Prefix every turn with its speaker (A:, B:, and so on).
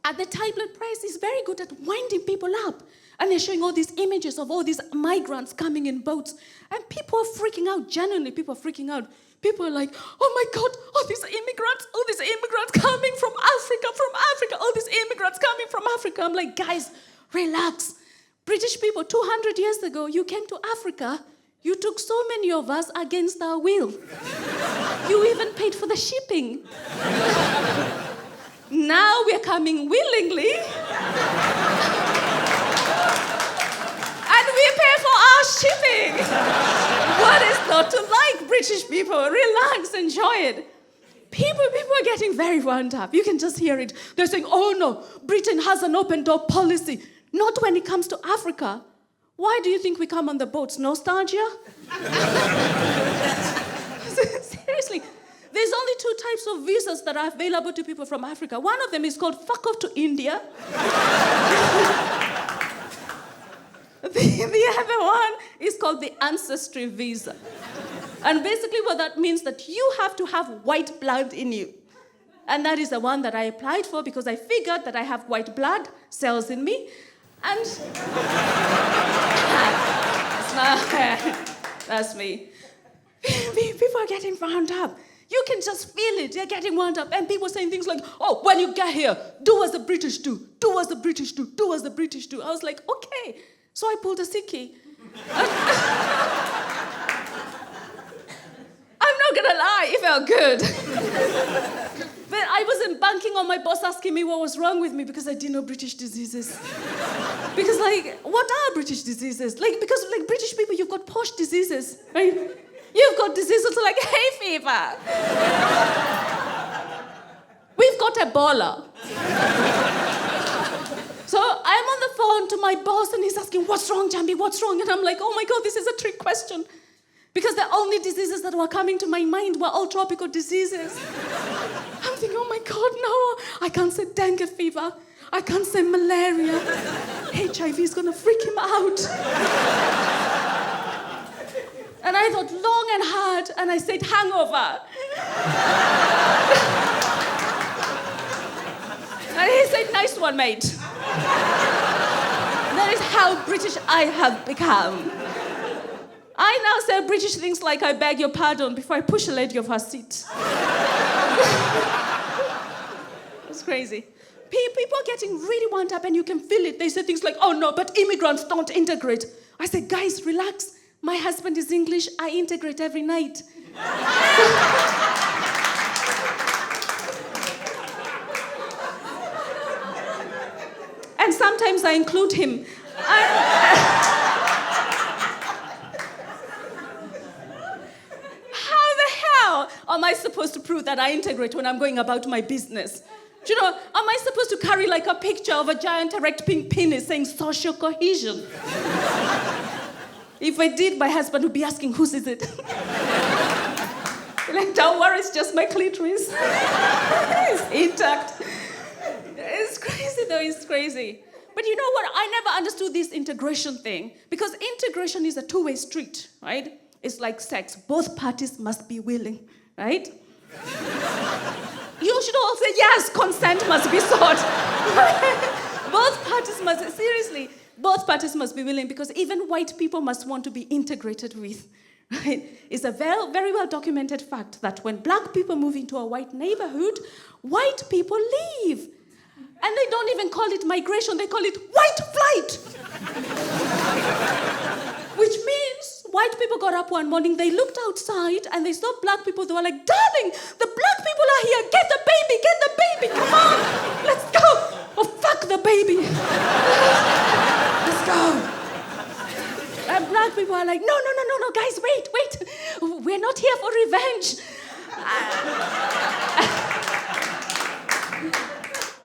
A: at the tablet press is very good at winding people up. And they're showing all these images of all these migrants coming in boats. And people are freaking out. Genuinely, people are freaking out. People are like, oh my God, all these immigrants coming from Africa, all these immigrants coming from Africa. I'm like, guys, relax. British people, 200 years ago, you came to Africa. You took so many of us against our will. You even paid for the shipping. Now we're coming willingly. And we pay for our shipping. What is not to like, British people? Relax, enjoy it. People are getting very wound up. You can just hear it. They're saying, oh no, Britain has an open door policy. Not when it comes to Africa. Why do you think we come on the boats? Nostalgia? Seriously. There's only 2 types of visas that are available to people from Africa. One of them is called fuck off to India. The other one is called the ancestry visa. And basically what that means that you have to have white blood in you. And that is the one that I applied for because I figured that I have white blood cells in me. And that's me. People are getting wound up. You can just feel it. They're getting wound up. And people saying things like, oh, when you get here, do as the British do. Do as the British do. Do as the British do. I was like, okay. So I pulled a sickie. I'm not going to lie. It felt good. But I wasn't banking on my boss asking me what was wrong with me because I didn't know British diseases. Because, what are British diseases? Because British people, you've got posh diseases, right? You've got diseases like hay fever. We've got Ebola. So I'm on the phone to my boss and he's asking, what's wrong, Njambi? What's wrong? And I'm like, oh my God, this is a trick question. Because the only diseases that were coming to my mind were all tropical diseases. I'm thinking, oh my God, no. I can't say dengue fever. I can't say malaria. HIV is going to freak him out. And I thought long and hard, and I said hangover. And he said, nice one, mate. That is how British I have become. I now say British things like, I beg your pardon, before I push a lady off her seat. It's crazy. People are getting really wound up and you can feel it. They say things like, oh no, but immigrants don't integrate. I say, guys, relax. My husband is English. I integrate every night. And sometimes I include him. Am I supposed to prove that I integrate when I'm going about my business? Do you know, am I supposed to carry a picture of a giant erect pink penis saying social cohesion? If I did, my husband would be asking, whose is it? Don't worry, it's just my clitoris. It's intact. It's crazy though, it's crazy. But you know what? I never understood this integration thing because integration is a two-way street, right? It's like sex. Both parties must be willing. Right? You should all say, yes, consent must be sought. Both parties must be willing because even white people must want to be integrated with. Right? It's a very, very well documented fact that when black people move into a white neighborhood, white people leave. And they don't even call it migration, they call it white flight. Which means white people got up one morning, they looked outside and they saw black people. They were like, darling, the black people are here. Get the baby, come on, let's go. Oh, fuck the baby. Let's go. And black people are like, no, guys, wait. We're not here for revenge.